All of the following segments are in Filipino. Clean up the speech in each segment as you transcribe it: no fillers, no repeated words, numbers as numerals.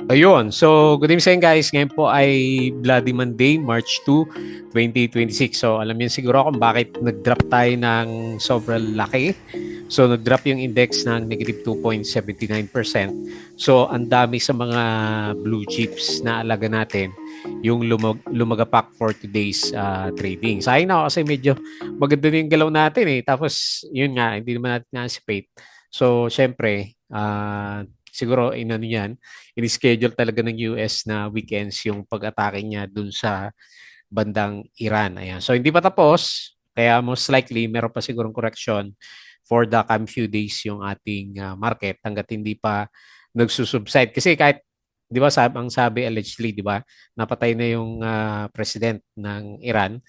Ayun. So, good evening sa inyo guys. Ngayon po ay Bloody Monday, March 2, 2026. So, alam niyo siguro kung bakit nag-drop tayo ng sobrang laki. So, nag-drop yung index ng negative 2.79%. So, ang dami sa mga blue chips na alaga natin yung lumagapak for today's trading. Sayang na kasi medyo maganda yung galaw natin eh. Tapos, yun nga, hindi naman natin na-anticipate. So, syempre, siguro inano yan, in-schedule talaga ng US na weekends yung pag-atake niya dun sa bandang Iran. Ayan. So hindi pa tapos, kaya most likely meron pa sigurong correction for the coming few days yung ating market hanggat hindi pa nagsusubside. Kasi kahit 'di ba ang sabi allegedly, 'di ba, napatay na yung president ng Iran.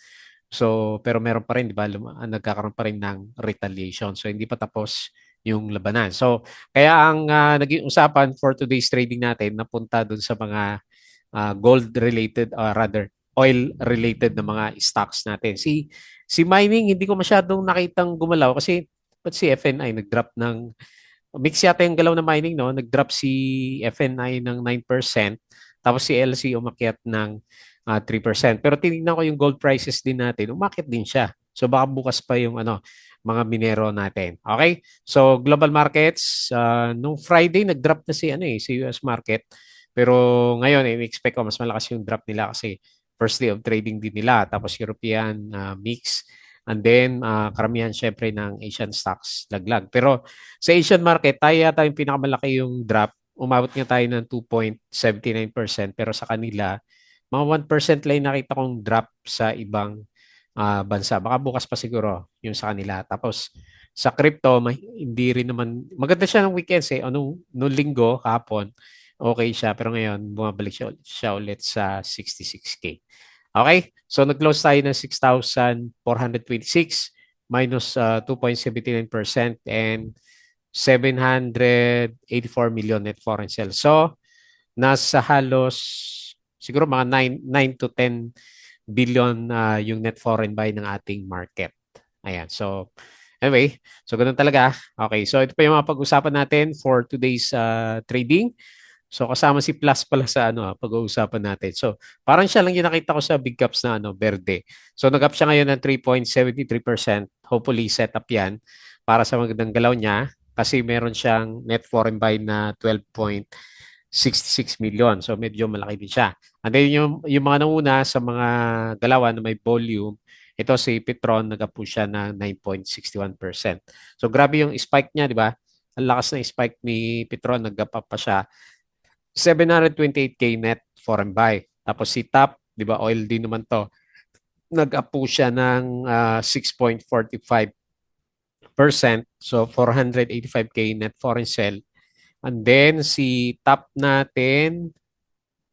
So, pero meron pa rin, di ba, nagkakaroon pa rin ng retaliation. So, hindi pa tapos yung labanan. So, kaya ang naging usapan for today's trading natin, napunta dun sa mga gold-related, or rather, oil-related na mga stocks natin. Si mining, hindi ko masyadong nakitang gumalaw kasi ba't si FNI nag-drop ng, mix yata yung galaw na mining, no? Nag-drop si FNI ng 9%, tapos si LC umakyat ng 3%. Pero tinignan ko yung gold prices din natin, umakyat din siya. So baka bukas pa yung mga minero natin. Okay? So global markets, nung Friday nag-drop na si US market. Pero ngayon, in-expect ko mas malakas yung drop nila kasi first day of trading din nila. Tapos European mix. And then, karamihan syempre ng Asian stocks laglag. Pero sa Asian market, tayo yata yung pinakamalaki yung drop. Umabot nga tayo ng 2.79%. Pero sa kanila, mga 1% lang yung nakita kong drop sa ibang bansa. Baka bukas pa siguro yung sa kanila. Tapos sa crypto, hindi rin naman, maganda siya ng weekends eh. Nung linggo, kahapon, okay siya. Pero ngayon, bumabalik siya ulit sa 66K. Okay? So nag-close tayo ng 6,426 minus 2.79% and 784 million net foreign sales. So, nasa halos siguro mga 9 to 10 billion yung net foreign buy ng ating market. Ayan. So, anyway, so ganun talaga. Okay, so ito pa yung mga pag-usapan natin for today's trading. So kasama si Plus pala sa pag-uusapan natin. So parang siya lang yung nakita ko sa big caps na verde. So nag-up siya ngayon ng 3.73%. Hopefully set up 'yan para sa magandang galaw niya kasi meron siyang net foreign buy na 12.66 million. So medyo malaki din siya. And then yung mga nauna sa mga galawan na may volume, ito si Petron nag-up siya ng 9.61%. So grabe yung spike niya, di ba? Ang lakas ng spike ni Petron, nag-up pa siya 728K net foreign buy. Tapos si TAP, di ba, oil din naman to, nag-up po siya ng 6.45%. So 485K net foreign sell. And then si TAP natin,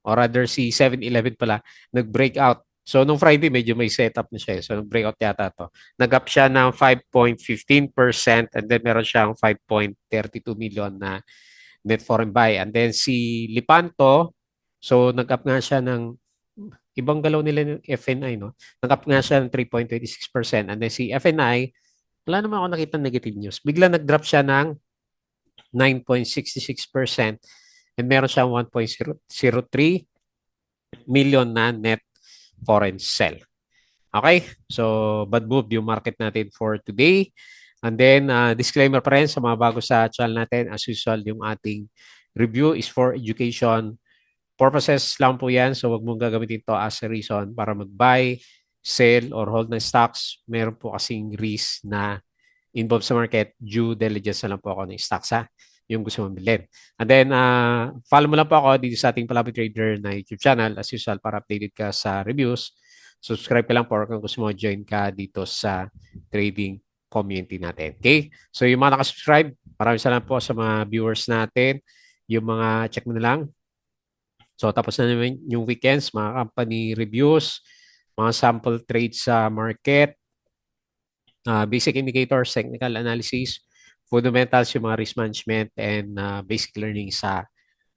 or rather si 7-Eleven pala, nag-breakout. So nung Friday, medyo may setup na siya. So nag-breakout yata to. Nag-up siya ng 5.15% and then meron siyang 5.32 million na net foreign buy. And then si Lipanto, so nag-up nga siya ng ibang galaw nila ng FNI, no? Nag-up nga siya ng 3.26%. And then si FNI, wala naman ako nakita negative news. Bigla nag-drop siya ng 9.66% and meron siyang 1.03 million na net foreign sell. Okay? So, bad move yung market natin for today. And then, disclaimer pa rin sa mga bago sa channel natin. As usual, yung ating review is for education purposes lang po yan. So, wag mong gagamitin ito as a reason para mag-buy, sell, or hold ng stocks. Meron po kasing risk na involved sa market. Due diligence na lang po ako ng stocks ha, yung gusto mong bilhin. And then, follow mo lang po ako dito sa ating Palabi Trader na YouTube channel as usual para updated ka sa reviews. Subscribe ka lang po kung gusto mo join ka dito sa trading community natin. Okay? So, yung mga nakasubscribe, maraming salamat po sa mga viewers natin. Yung mga check mo na lang. So, tapos na naman yung weekends, mga company reviews, mga sample trades sa market, basic indicators, technical analysis, fundamentals, yung mga risk management, and basic learning sa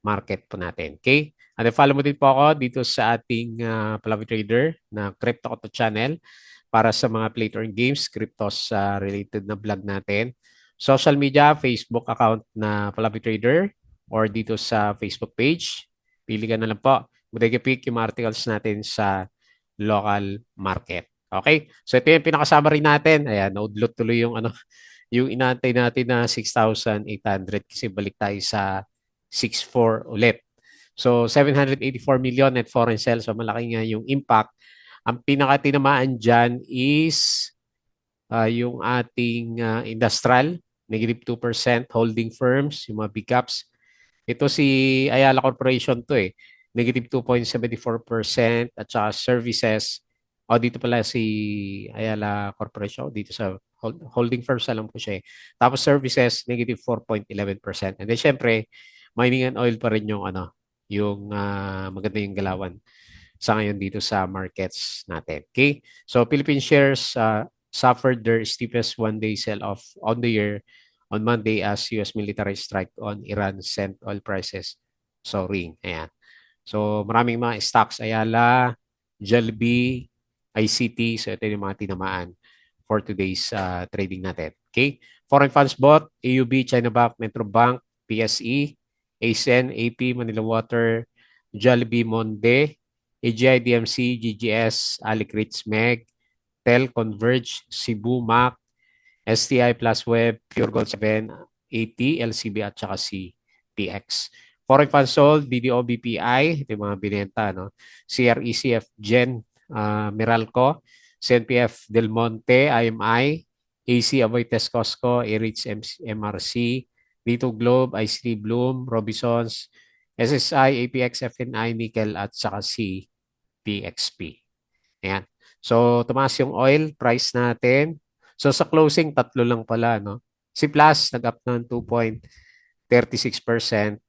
market po natin. Okay? And then follow mo din po ako dito sa ating Palavi Trader na Crypto Auto channel para sa mga play to earn games, cryptos related na vlog natin. Social media, Facebook account na Palavi Trader or dito sa Facebook page. Pili ka na lang po. Bodega Pick yung mga articles natin sa local market. Okay? So ito yung pinaka-summary natin. Ayan, naudlot tuloy yung ano, yung inaantay natin na 6,800 kasi balik tayo sa 6,400 ulit. So 784 million net foreign sales. So malaki nga yung impact. Ang pinaka-tinamaan dyan is yung ating industrial, negative 2%, holding firms, yung mga big caps. Ito si Ayala Corporation to eh. Negative 2.74% at saka services. O dito pala si Ayala Corporation. Dito sa holding firms alam ko siya eh. Tapos services, negative 4.11%. And then syempre, mining and oil pa rin yung ano, yung maganda yung galawan sa ngayon dito sa markets natin. Okay? So Philippine shares suffered their steepest one-day sell-off on the year on Monday as US military strike on Iran sent oil prices soaring. Ayan. So maraming mga stocks, Ayala, Jollibee, ICT. So ito yung mga tinamaan for today's trading natin. Okay? Foreign funds bought, AUB, China Bank, Metro Bank, PSE, ASEN, AP, Manila Water, Jollibee, Monde, AGI, DMC, GGS, Alicrits, Meg, Tel, Converge, Cebu, Mac, STI Plus Web, Pure Gold 7, AT, LCB at saka si TX. Foreign funds sold, BDO, BPI, ito yung mga binenta, no? CRECF, Gen, Meralco, CNPF, Del Monte, IMI, AC, Aboitiz, Costco, Airich, MRC, Dito Globe, ICT Bloom, Robinsons, SSI, APX, FNI, Nickel at saka si PXP. Ayan. So, tumaas yung oil price natin. So, sa closing, tatlo lang pala, no? Si Plus, nag-up ng 2.36%.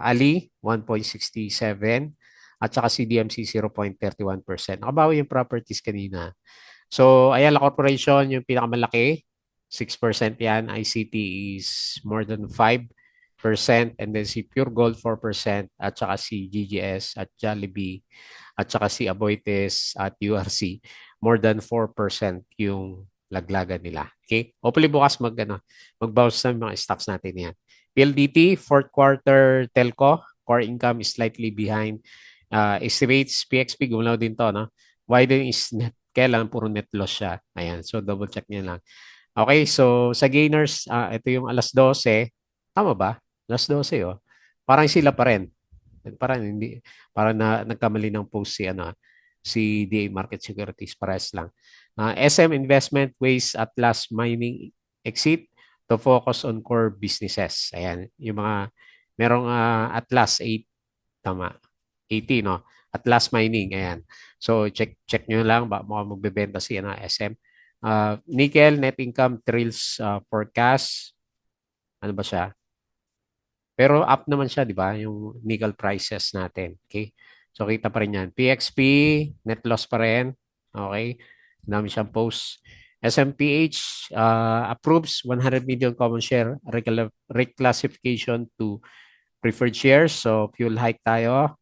Ali, 1.67%. At saka si DMC, 0.31%. Nakabawi yung properties kanina. So, Ayala Corporation, yung pinakamalaki, 6% yan. ICT is more than 5%. And then si Pure Gold, 4%. At saka si GGS at Jollibee. At saka si Aboitiz at URC, more than 4% yung laglagan nila. Okay? Hopefully bukas mag-bounce na yung mga stocks natin yan. PLDT, fourth quarter telco, core income is slightly behind estimates. PXP, gumalaw din to, no? Widen is net. Kailan puro net loss siya. Ayan. So, double check niya lang. Okay. So, sa gainers, ito yung alas 12. Tama ba? Alas 12, oh. Parang sila pa rin. Parang hindi, parang nagkamali ng post si DA Market Securities. Parehas lang. SM Investment Waste at Last Mining Exit to focus on core businesses. Ayan. Yung mga, merong Atlas 8, tama. 80, no? Atlas Mining, ayan. So, check nyo lang, mukhang magbebenta siya ng SM. Nickel, net income, Trills forecast. Ano ba siya? Pero up naman siya, di ba? Yung nickel prices natin. Okay? So, kita pa rin yan. PXP, net loss pa rin. Okay? Dami siyang post. SMPH approves 100 million common share reclassification to preferred shares. So, fuel hike tayo.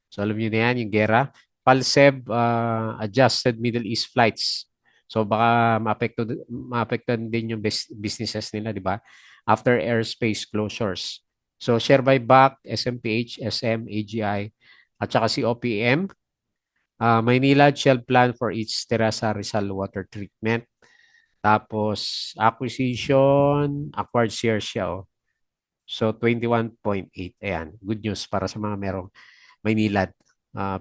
So alam niyo na yan, yung gera. Palseb adjusted Middle East flights. So baka maapektuhan din yung businesses nila, di ba? After airspace closures. So share buyback, SMPH, SM, AGI, at saka si OPM. Maynila Shell plan for each Terasa Rizal water treatment. Tapos acquisition, acquired shares siya. Oh. So 21.8. Ayan, good news para sa mga merong Maynilad.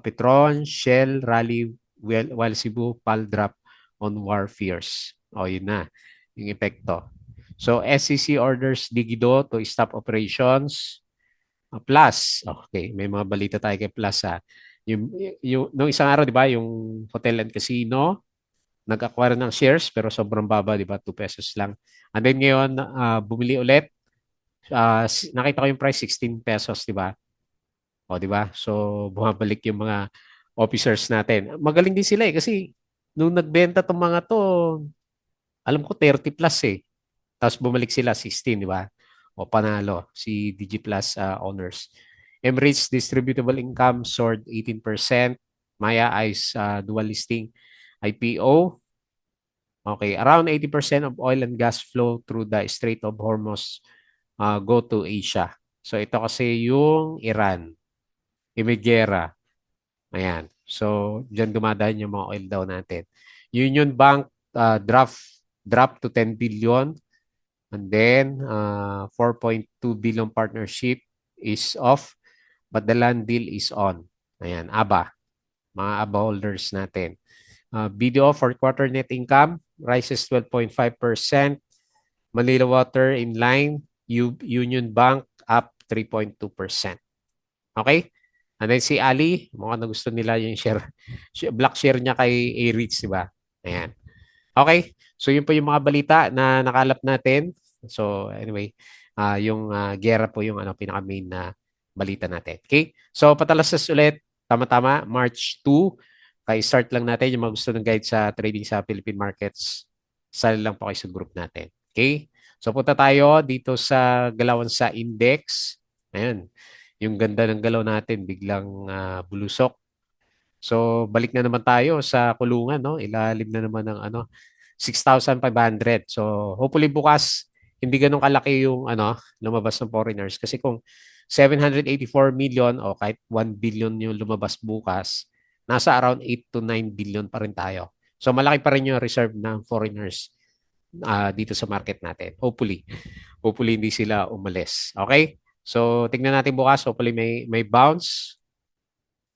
Petron, Shell, Rally, while Cebu, Pal drop on war fears. O, yun na. Yung epekto. So, SEC orders Digido to stop operations. Plus, okay, may mga balita tayo kay Plus ha. Nung isang araw, di ba, yung hotel and casino, nag-acquire ng shares pero sobrang baba, di ba? 2 pesos lang. And then ngayon, bumili ulit. Nakita ko yung price, 16 pesos, di ba? O, di ba? So, bumabalik yung mga officers natin. Magaling din sila eh kasi nung nagbenta tong mga to, alam ko 30 plus eh. Tapos bumalik sila 16, di ba? O panalo si DG Plus owners. Emirates distributable income soared 18%. Maya Ice dual listing IPO. Okay, around 80% of oil and gas flow through the Strait of Hormuz go to Asia. So ito kasi yung Iran. may giyera. Ayan. So, diyan dumadaan yung mga oil daw natin. Union Bank drop to 10 billion. And then, 4.2 billion partnership is off, but the land deal is on. Ayan, ABA, mga ABA holders natin. BDO for quarter net income rises 12.5%. Manila Water in line. Union Bank up 3.2%. Okay? And then si Ali, mukhang na gusto nila yung share, black share niya kay A-Reach, di ba? Ayan. Okay? So yun po yung mga balita na nakalap natin. So anyway, yung gera po yung pinaka-main na balita natin. Okay? So patalasas ulit, tama-tama, March 2. Kaya start lang natin yung mga gusto ng guide sa trading sa Philippine markets. Sali lang po kayo sa group natin. Okay? So punta tayo dito sa galawan sa index. Ayun. Yung ganda ng galaw natin biglang bulusok. So balik na naman tayo sa kulungan, no? Ilalim na naman ng 6,500. So hopefully bukas hindi ganun kalaki yung lumabas ng foreigners kasi kung 784 million o kahit 1 billion yung lumabas bukas, nasa around 8 to 9 billion pa rin tayo. So malaki pa rin yung reserve ng foreigners dito sa market natin. Hopefully hindi sila umalis. Okay? So tingnan natin bukas, hopefully may bounce.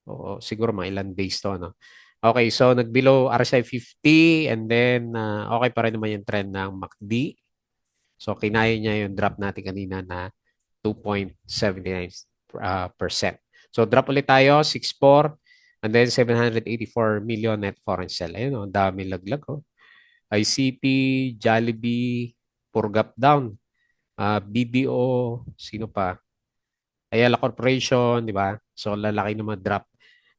Oo, siguro mga ilang days to, no? Okay, so nag-below RSI 50 and then okay pa rin naman yung trend ng MACD. So kinaya niya yung drop natin kanina na 2.79%. So drop ulit tayo, 6.4 and then 784 million net foreign sell. Ayun, oh, dami laglag. Oh. ICT, Jollibee, Purgap down. BDO, sino pa? Ayala Corporation, di ba? So lalaki naman drop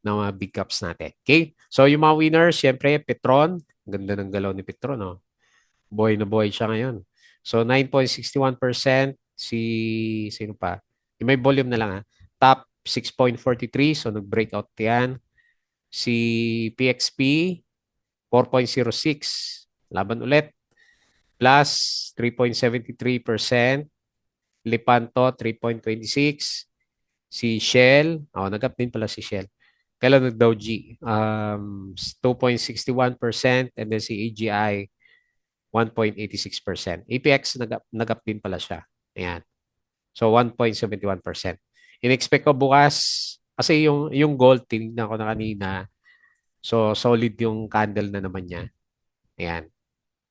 ng mga big caps natin. Okay? So yung mga winners, syempre Petron. Ganda ng galaw ni Petron, no? Boy na boy siya ngayon. So 9.61% si sino pa? Yung may volume na lang ha. Top 6.43 so nag-breakout 'yan. Si PXP 4.06 laban ulit plus 3.73%. Lipanto 3.26. Si Shell, nag-up din pala si Shell. Kailan nag-Dow G? 2.61% and then si AGI 1.86%. APX nag-up din pala siya. Ayan. So 1.71%. In-expect ko bukas kasi yung gold tinignan ko na kanina. So solid yung candle na naman niya. Ayan.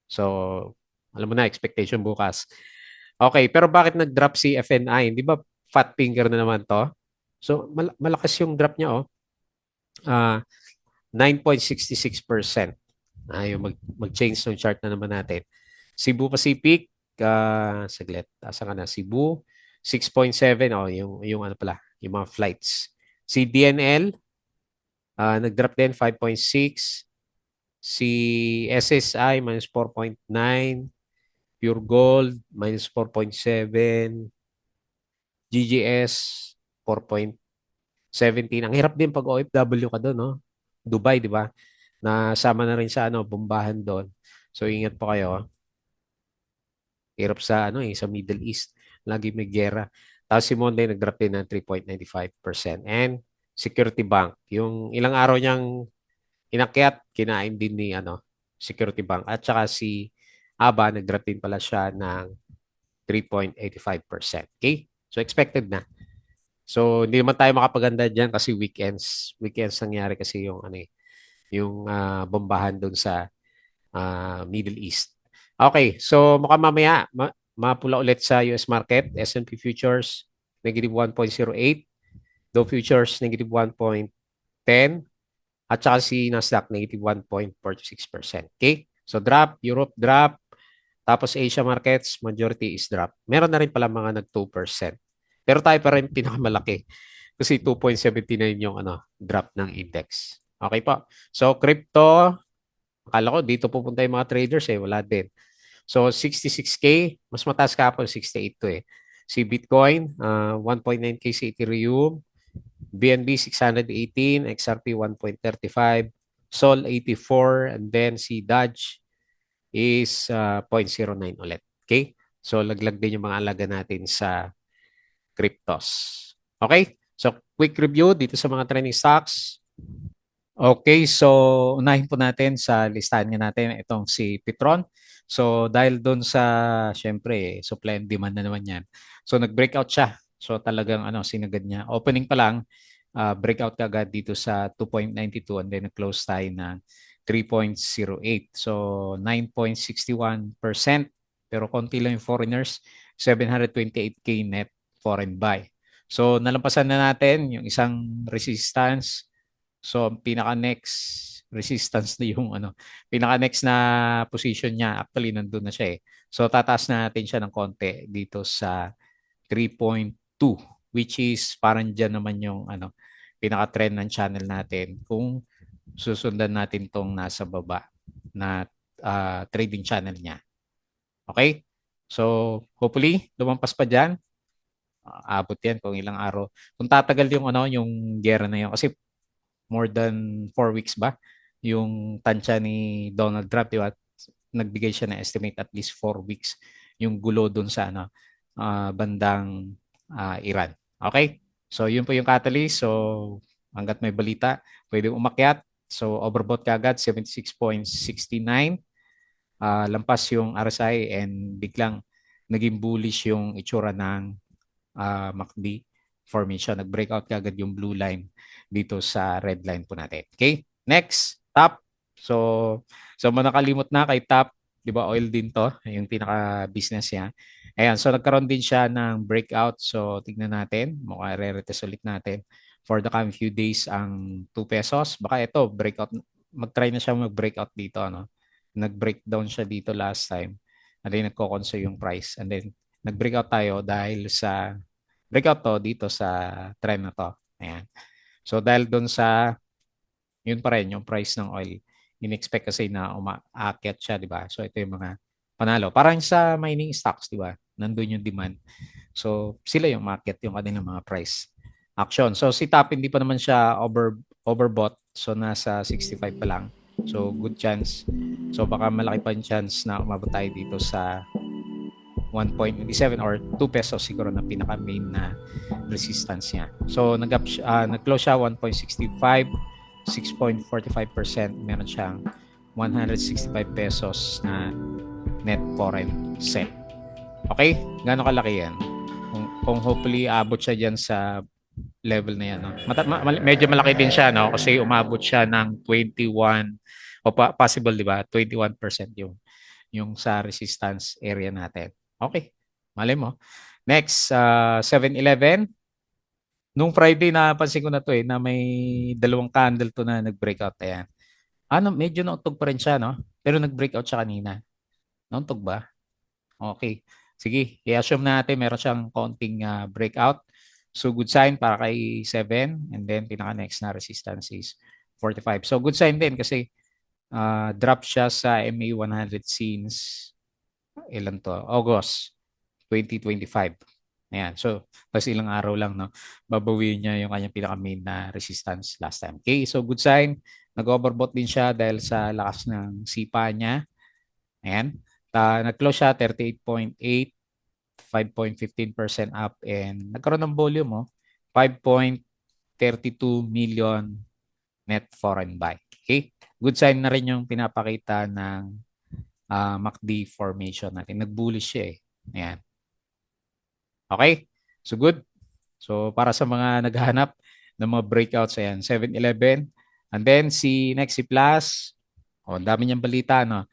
So alam mo na expectation bukas. Okay, pero bakit nag-drop si FNI? Hindi ba fat finger na naman to? So malakas yung drop niya oh. Ah, 9.66%. Yung mag-change ng chart na naman natin. Cebu Pacific, saglit, asa ka na? Cebu, 6.7, yung ano pala, yung mga flights. Si DNL, nag-drop din, 5.6. Si SSI, minus 4.9. Pure Gold, minus 4.7. GGS, 4.17. Ang hirap din pag OFW ka doon, no? Dubai, di ba? Nasama na rin sa bombahan doon. So ingat po kayo. Hirap sa sa Middle East. Lagi may gera. Tapos si Monday nag-drop din ng 3.95%. And Security Bank, yung ilang araw niyang inakyat, kinain din ni Security Bank. At saka si ABA, nag-drop din pala siya ng 3.85%. Okay? So expected na. So hindi naman tayo makapaganda diyan kasi weekends. Weekends nangyari kasi yung yung bombahan doon sa Middle East. Okay, so mukhang mamaya mapula ulit sa US market. S&P futures negative 1.08, Dow futures negative 1.10, at saka si Nasdaq negative 1.46%. Okay? So drop, Europe drop, tapos Asia markets, majority is drop. Meron na rin pala mga nag 2%. Pero tayo pa rin pinakamalaki kasi 2.79 yung drop ng index. Okay po. So crypto, akala ko dito pupunta yung mga traders wala din. So 66K, mas mataas kahapon 68 to eh. Si Bitcoin, 1.9K si Ethereum, BNB 618, XRP 1.35, Sol 84, and then si Dodge is 0.09 ulit. Okay? So laglag din yung mga alaga natin sa cryptos. Okay? So, quick review dito sa mga trending stocks. Okay, so unahin po natin sa listahan nga natin itong si Petron. So dahil doon sa syempre supply and demand na naman 'yan. So nag-breakout siya. So talagang sinagad niya. Opening pa lang breakout kagad dito sa 2.92 and then nag-close tayo ng 3.08. So 9.61%, pero konti lang yung foreigners, 728K net foreign buy. So nalampasan na natin yung isang resistance. So, ang pinaka-next resistance na yung pinaka-next na position niya, actually nandun na siya eh. So, tataas na natin siya ng konti dito sa 3.2, which is parang dyan naman yung pinaka-trend ng channel natin kung susundan natin tong nasa baba na trading channel niya. Okay? So, hopefully, lumampas pa dyan. Abot yan kung ilang araw. Kung tatagal yung yung gera na yun. Kasi more than 4 weeks ba yung tansya ni Donald Trump, di ba? Nagbigay siya ng estimate at least 4 weeks yung gulo doon sa bandang Iran. Okay? So yun po yung catalyst. So hanggat may balita, pwede umakyat. So overbought kagad 76.69. Lampas yung RSI and biglang naging bullish yung itsura ng MACD formation. Nag-breakout kagad yung blue line dito sa red line po natin. Okay? Next, top. So manakalimot na kay top, 'di ba? Oil din 'to, yung pinaka business niya. Ayan, so nagkaroon din siya ng breakout. So tignan natin, mukha re-retest ulit natin for the coming few days ang 2 pesos. Baka ito breakout, mag-try na siya mag-breakout dito, Nag-breakdown siya dito last time. And then nagko-conso yung price. And then nag-breakout tayo dahil sa breakout to dito sa trend na to. Ayan. So dahil doon sa yun pa rin yung price ng oil, in-expect kasi na umaakyat siya, di ba? So ito yung mga panalo. Parang sa mining stocks, di ba? Nandun yung demand. So sila yung market, yung kanilang mga price action. So si TAP hindi pa naman siya overbought. So nasa 65 pa lang. So good chance. So baka malaki pa yung chance na umabot tayo dito sa 1.27 or 2 pesos siguro na pinaka main na resistance niya. So nag-close siya 1.65, 6.45%, meron siyang 165 pesos na net foreign set. Okay? Gaano kalaki yan? Kung hopefully abot siya diyan sa level na yan, no? Medyo malaki din siya, no? Kasi umabot siya ng 21 o possible, di ba? 21% yung sa resistance area natin. Okay. Malay mo. Next, 7-Eleven. Nung Friday, napansin ko na to na may dalawang candle to na nag-breakout. Ayan. Medyo nauntog pa rin siya, no? Pero nag-breakout siya kanina. Nauntog ba? Okay. Sige, i-assume natin meron siyang konting breakout. So good sign para kay 7 and then pinaka-next na resistance is 45. So good sign din kasi drop siya sa MA100 since ilan to? August 2025. Ayan. So, tapos ilang araw lang, no? Babawiin niya yung kanyang pinaka-main na resistance last time. Okay, so good sign. Nag-overbought din siya dahil sa lakas ng sipa niya. Ayan. Nag-close siya 38.8, 5.15% up and nagkaroon ng volume, 5.32 million net foreign buy. Okay? Good sign na rin yung pinapakita ng MACD formation natin. Nag-bullish siya eh. Ayan. Okay? So good. So para sa mga naghahanap ng mga breakouts, ayan, 7-Eleven. And then next si Plus. Dami niyang balita, no?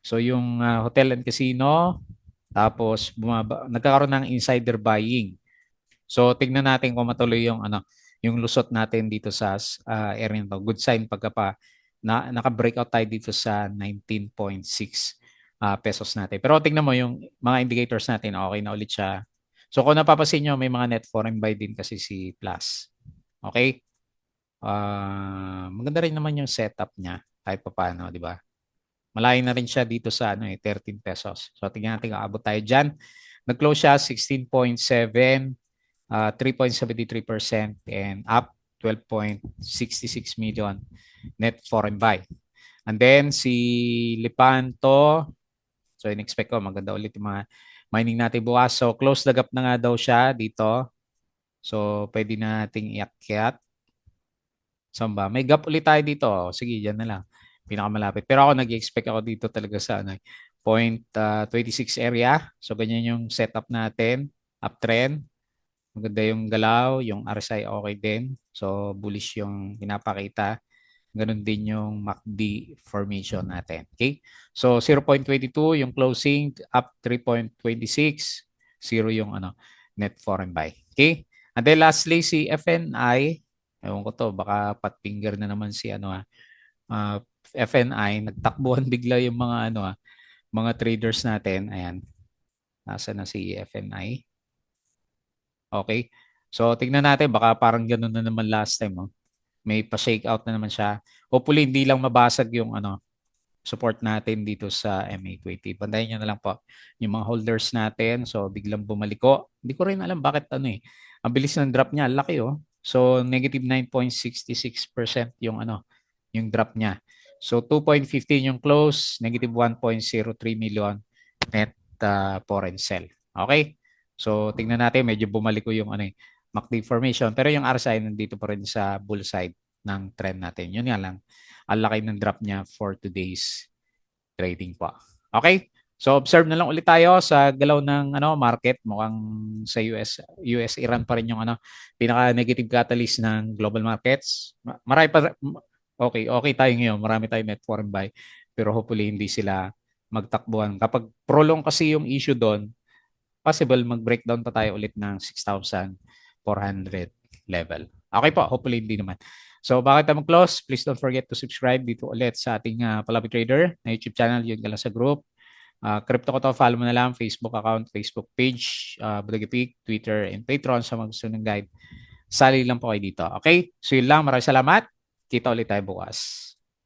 So yung hotel and casino, tapos nagkakaroon ng insider buying. So tignan natin kung matuloy yung lusot natin dito sa area nito. Good sign naka-breakout tayo dito sa 19.6 pesos natin. Pero tignan mo yung mga indicators natin, okay na ulit siya. So kung napapansin nyo, may mga net foreign buy din kasi si Plus. Okay? Maganda rin naman yung setup niya kahit pa paano, di ba? Malayo na rin siya dito sa 13 pesos. So tingnan natin kung abot tayo dyan. Nag-close siya 16.7, 3.73% and up 12.66 million net foreign buy. And then si Lipanto, so in-expect ko maganda ulit yung mga mining natin bukas. So close the gap na nga daw siya dito. So, pwede nating iakyat. Saan ba? May gap ulit tayo dito. Sige, dyan na lang. Pinakamalapit. Pero ako nag-expect ako dito talaga sa ano, 0.26 area. So, ganyan yung setup natin. Uptrend. Maganda yung galaw. Yung RSI okay din. So, bullish yung pinapakita. Ganun din yung MACD formation natin. Okay? So 0.22 yung closing, up 3.26, zero yung ano, net foreign buy. Okay? And then lastly si FNI, ewan ko to, baka pat finger na naman si ano FNI, nagtakbuhan bigla yung mga mga traders natin. Ayan, nasa na si FNI. Okay? So tignan natin baka parang ganun na naman last time, oh. May pa-shake out na naman siya. Hopefully hindi lang mabasag yung support natin dito sa MA20. Bantayan nyo na lang po yung mga holders natin. So biglang bumaliko. Hindi ko rin alam bakit Ang bilis ng drop niya, laki oh. So negative 9.66% yung yung drop niya. So 2.15 yung close, negative 1.03 million net foreign sell. Okay? So tingnan natin, medyo bumaliko yung MACD formation. Pero yung RSI nandito pa rin sa bull side ng trend natin. Yun nga lang, ang laki ng drop niya for today's trading po. Okay? So observe na lang ulit tayo sa galaw ng market. Mukhang sa US Iran pa rin yung pinaka negative catalyst ng global markets. Marami pa okay tayo ngayon. Marami tayong net foreign buy. Pero hopefully hindi sila magtakbuhan. Kapag prolong kasi yung issue doon, possible mag-breakdown pa tayo ulit ng 6,400 level. Okay po, hopefully hindi naman. So bakit tayo mag-close? Please don't forget to subscribe dito ulit sa ating Palabi Trader na YouTube channel, yun ka lang sa group. Crypto ko to, follow mo na lang, Facebook account, Facebook page, Budagipig, Twitter, and Patreon sa mga gusto ng guide. Sali lang po kayo dito. Okay? So yun lang, maraming salamat. Kita ulit tayo bukas.